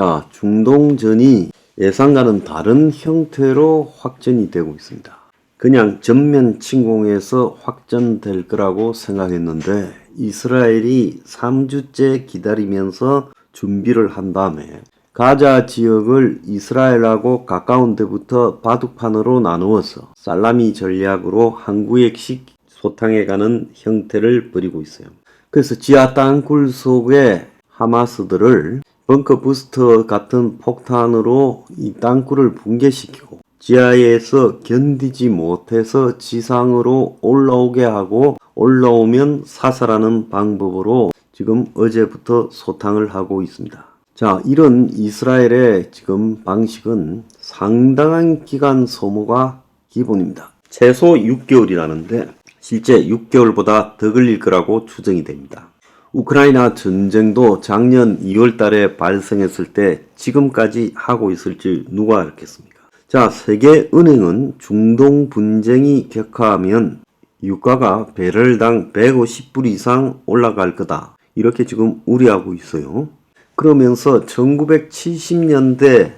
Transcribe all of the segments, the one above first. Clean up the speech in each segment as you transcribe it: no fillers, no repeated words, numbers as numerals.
자, 중동전이 예상과는 다른 형태로 확전이 되고 있습니다. 그냥 전면 침공해서 확전될 거라고 생각했는데 이스라엘이 3주째 기다리면서 준비를 한 다음에 가자 지역을 이스라엘하고 가까운 데부터 바둑판으로 나누어서 살라미 전략으로 한 구역씩 소탕해가는 형태를 벌이고 있어요. 그래서 지하 땅굴 속에 하마스들을 벙커 부스터 같은 폭탄으로 이 땅굴을 붕괴시키고 지하에서 견디지 못해서 지상으로 올라오게 하고 올라오면 사살하는 방법으로 지금 어제부터 소탕을 하고 있습니다. 자, 이런 이스라엘의 지금 방식은 상당한 기간 소모가 기본입니다. 최소 6개월이라는데 실제 6개월보다 더 걸릴 거라고 추정이 됩니다. 우크라이나 전쟁도 작년 2월 달에 발생했을 때 지금까지 하고 있을 줄 누가 알겠습니까? 자, 세계은행은 중동 분쟁이 격화하면 유가가 배럴당 150불 이상 올라갈 거다. 이렇게 지금 우려하고 있어요. 그러면서 1970년대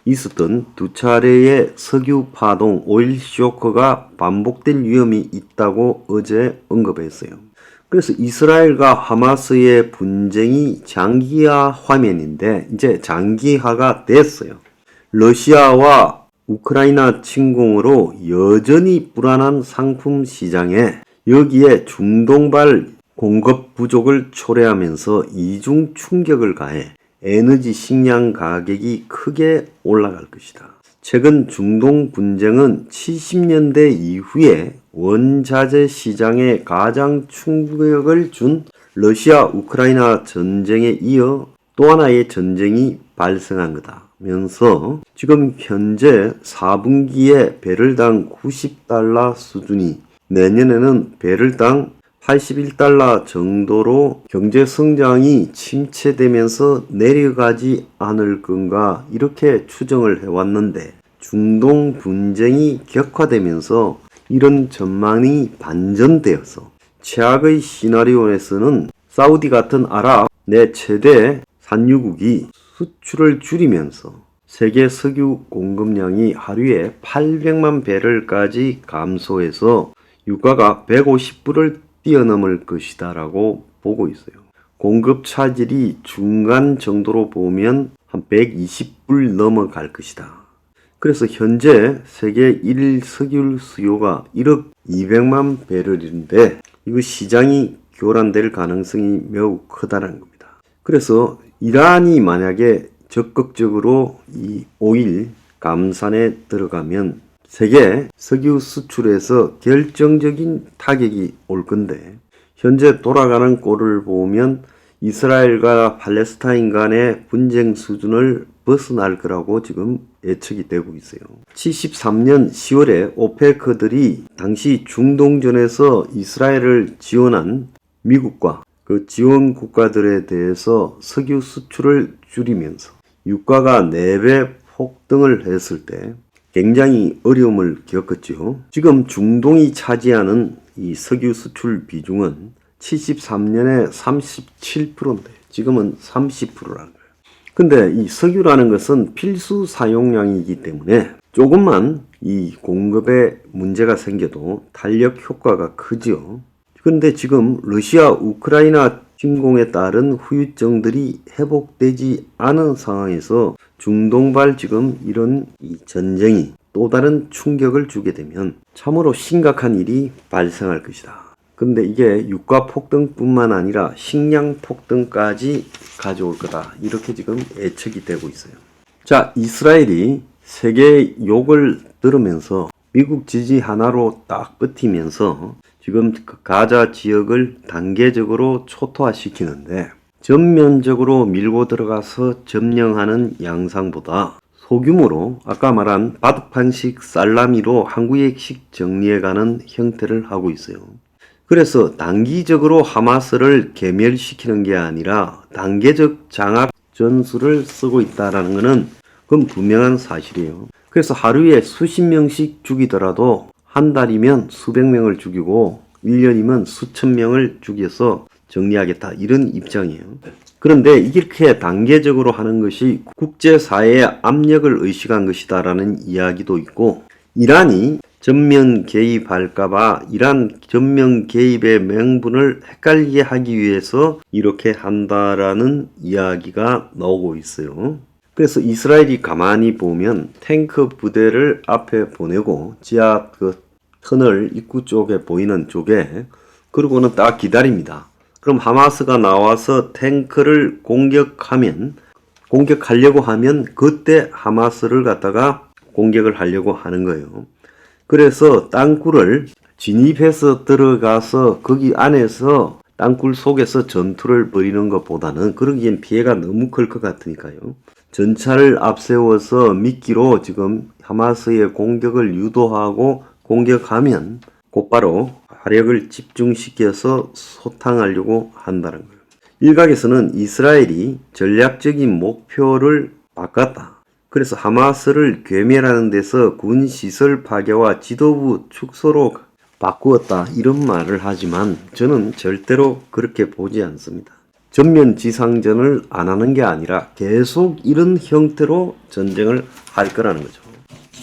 있었던 두 차례의 석유 파동 오일 쇼크가 반복될 위험이 있다고 어제 언급했어요. 그래서 이스라엘과 하마스의 분쟁이 장기화 화면인데 이제 장기화가 됐어요. 러시아와 우크라이나 침공으로 여전히 불안한 상품 시장에 여기에 중동발 공급 부족을 초래하면서 이중 충격을 가해 에너지 식량 가격이 크게 올라갈 것이다. 최근 중동 분쟁은 70년대 이후에 원자재 시장에 가장 충격을 준 러시아 우크라이나 전쟁에 이어 또 하나의 전쟁이 발생한 거다면서 지금 현재 4분기에 배럴당 90달러 수준이 내년에는 배럴당 81달러 정도로 경제 성장이 침체되면서 내려가지 않을 건가 이렇게 추정을 해왔는데 중동 분쟁이 격화되면서 이런 전망이 반전되어서 최악의 시나리오에서는 사우디 같은 아랍 내 최대 산유국이 수출을 줄이면서 세계 석유 공급량이 하루에 800만 배럴까지 감소해서 유가가 150불을 뛰어넘을 것이다 라고 보고 있어요. 공급 차질이 중간 정도로 보면 한 120불 넘어갈 것이다. 그래서 현재 세계 1일 석유 수요가 1억 200만 배럴인데 이거 시장이 교란될 가능성이 매우 크다는 겁니다. 그래서 이란이 만약에 적극적으로 이 오일 감산에 들어가면 세계 석유 수출에서 결정적인 타격이 올 건데 현재 돌아가는 꼴을 보면 이스라엘과 팔레스타인 간의 분쟁 수준을 벗어날 거라고 지금 예측이 되고 있어요. 73년 10월에 오페크들이 당시 중동전에서 이스라엘을 지원한 미국과 그 지원 국가들에 대해서 석유 수출을 줄이면서 유가가 4배 폭등을 했을 때 굉장히 어려움을 겪었죠. 지금 중동이 차지하는 이 석유 수출 비중은 73년에 37%인데 지금은 30%라는 거예요. 근데 이 석유라는 것은 필수 사용량이기 때문에 조금만 이 공급에 문제가 생겨도 탄력 효과가 크죠. 근데 지금 러시아 우크라이나 침공에 따른 후유증들이 회복되지 않은 상황에서 중동발 지금 이런 이 전쟁이 또 다른 충격을 주게 되면 참으로 심각한 일이 발생할 것이다. 근데 이게 유가 폭등뿐만 아니라 식량 폭등까지 가져올 거다. 이렇게 지금 예측이 되고 있어요. 자, 이스라엘이 세계 욕을 들으면서 미국 지지 하나로 딱 버티면서 지금 가자 지역을 단계적으로 초토화시키는데 전면적으로 밀고 들어가서 점령하는 양상보다 소규모로 아까 말한 바둑판식 살라미로 한 구역씩 정리해가는 형태를 하고 있어요. 그래서 단기적으로 하마스를 괴멸시키는 게 아니라 단계적 장악 전술을 쓰고 있다는 것은 그건 분명한 사실이에요. 그래서 하루에 수십 명씩 죽이더라도 한 달이면 수백 명을 죽이고 1년이면 수천 명을 죽여서 정리하겠다 이런 입장이에요. 그런데 이렇게 단계적으로 하는 것이 국제사회의 압력을 의식한 것이다라는 이야기도 있고, 이란이 전면 개입할까봐 이란 전면 개입의 명분을 헷갈리게 하기 위해서 이렇게 한다라는 이야기가 나오고 있어요. 그래서 이스라엘이 가만히 보면 탱크 부대를 앞에 보내고 지하 터널 입구 쪽에 보이는 쪽에, 그러고는 딱 기다립니다. 그럼 하마스가 나와서 탱크를 공격하려고 하면 그때 하마스를 갖다가 공격을 하려고 하는 거예요. 그래서 땅굴을 진입해서 들어가서 거기 안에서 땅굴 속에서 전투를 벌이는 것보다는, 그러기엔 피해가 너무 클 것 같으니까요. 전차를 앞세워서 미끼로 지금 하마스의 공격을 유도하고 공격하면 곧바로 화력을 집중시켜서 소탕하려고 한다는 거예요. 일각에서는 이스라엘이 전략적인 목표를 바꿨다. 그래서 하마스를 괴멸하는 데서 군시설 파괴와 지도부 축소로 바꾸었다, 이런 말을 하지만 저는 절대로 그렇게 보지 않습니다. 전면 지상전을 안 하는 게 아니라 계속 이런 형태로 전쟁을 할 거라는 거죠.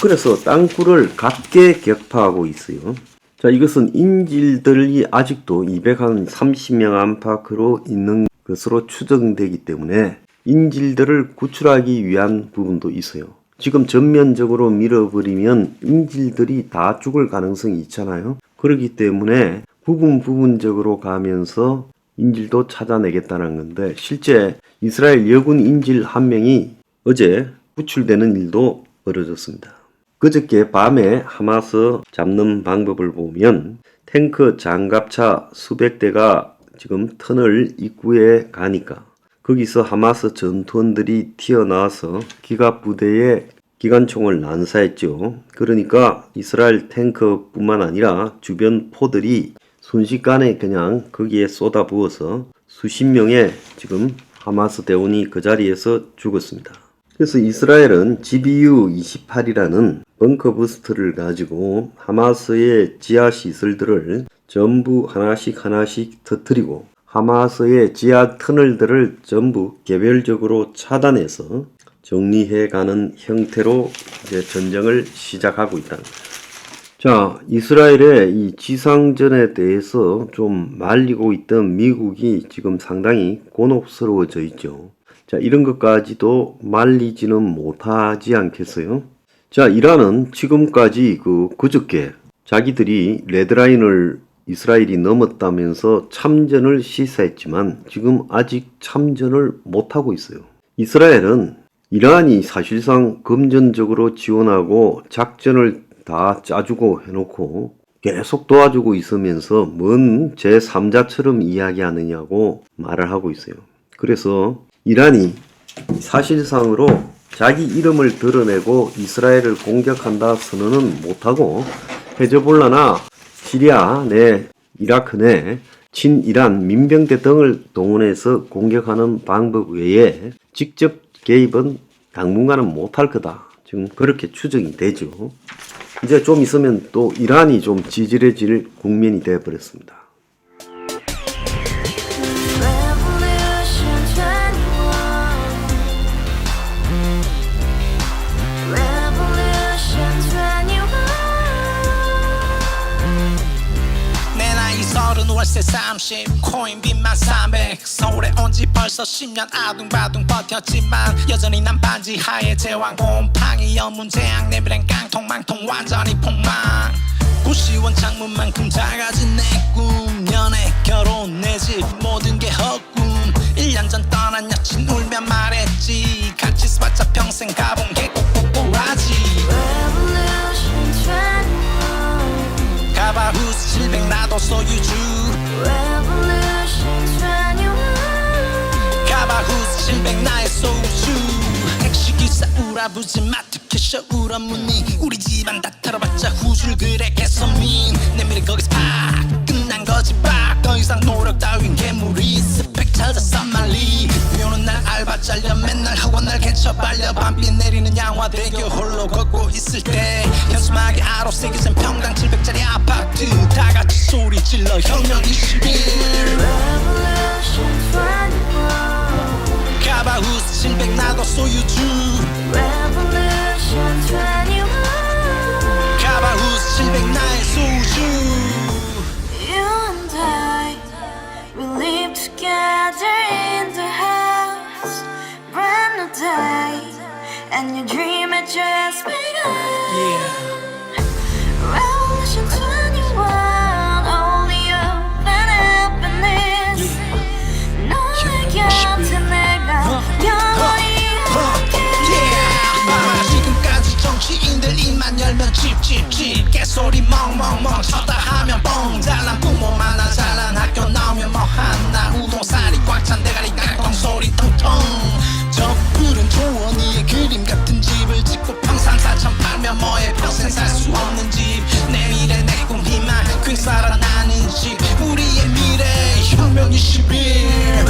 그래서 땅굴을 각계 격파하고 있어요. 자, 이것은 인질들이 아직도 230명 안팎으로 있는 것으로 추정되기 때문에 인질들을 구출하기 위한 부분도 있어요. 지금 전면적으로 밀어버리면 인질들이 다 죽을 가능성이 있잖아요. 그렇기 때문에 부분적으로 가면서 인질도 찾아내겠다는 건데, 실제 이스라엘 여군 인질 한 명이 어제 구출되는 일도 벌어졌습니다. 그저께 밤에 하마스 잡는 방법을 보면 탱크 장갑차 수백 대가 지금 터널 입구에 가니까 거기서 하마스 전투원들이 튀어나와서 기갑부대에 기관총을 난사했죠. 그러니까 이스라엘 탱크뿐만 아니라 주변 포들이 순식간에 그냥 거기에 쏟아부어서 수십 명의 지금 하마스 대원이 그 자리에서 죽었습니다. 그래서 이스라엘은 GBU-28이라는 벙커 부스트를 가지고 하마스의 지하 시설들을 전부 하나씩 터뜨리고 하마스의 지하 터널들을 전부 개별적으로 차단해서 정리해가는 형태로 이제 전쟁을 시작하고 있다는 거죠. 자, 이스라엘의 이 지상전에 대해서 좀 말리고 있던 미국이 지금 상당히 곤혹스러워져 있죠. 자, 이런 것까지도 말리지는 못하지 않겠어요? 자, 이란은 지금까지 그저께 자기들이 레드라인을 이스라엘이 넘었다면서 참전을 시사했지만 지금 아직 참전을 못하고 있어요. 이스라엘은 이란이 사실상 금전적으로 지원하고 작전을 다 짜주고 해놓고 계속 도와주고 있으면서 뭔 제3자처럼 이야기하느냐고 말을 하고 있어요. 그래서 이란이 사실상으로 자기 이름을 드러내고 이스라엘을 공격한다 선언은 못하고 헤즈볼라나 시리아 내 이라크 내 친이란 민병대 등을 동원해서 공격하는 방법 외에 직접 개입은 당분간은 못할 거다. 지금 그렇게 추정이 되죠. 이제 좀 있으면 또 이란이 좀 지질해질 국면이 되어버렸습니다. 월세 30 코인빚만 300 서울에 온 지 벌써 10년 아둥바둥 버텼지만 여전히 난 반지 하에 제왕 곰팡이 연문제약 내비랑 깡통망통 완전히 폭망 고시원 창문만큼 작아진 내 꿈 연애 결혼 내 집 모든 게 헛꿈 1년 전 떠난 여친 울며 말했지 같이 스파자 평생 가본 게 꼬꼬꼬라지 가바후스 700 나도 소유주 가바후스 700 나의 소유주 택시기사 우라부지 마트 캐셔 울어무니 우리 집안 다 털어봤자 후줄 그래 개선민 내 미래 거기서 팍 끝난 거지 팍 더 이상 노력 따윈 괴물이 스펙 찾아서 말리 비오는 날 알바 잘려 맨날 학원 날 개쳐 발려 밤비 내리는 양화대교 홀로 걷고 있을 때 현수막에 아로 새겨진 평당 700짜리 아파트 다같이 소리 질러 혁명 21 Revolution 21 카바우스 700 나도 소유주 Revolution 21. 카바우스 700 나의 소유주 You and I, we live together in the house. Brand new day, and your dream had just begun. Revolution 21, only open happiness. 너의 곁에 내가 영원히 Yeah. 지금까지 정치인들 입만 열면 찝찝찝 개소리 멍멍멍 쳤다 하면 뻥 잘난 부모 만나 잘난 학교 나오면 뭐 하나 우동살이 꽉 찬 대가리 깡통 소리 텅텅 저 푸른 초원위에 그림 같은 집을 짓고 평상사천 팔면 뭐해 평생 살 수 없는 집 내 미래 내 꿈 희망 퀸 살아나는 집 우리의 미래 혁명 21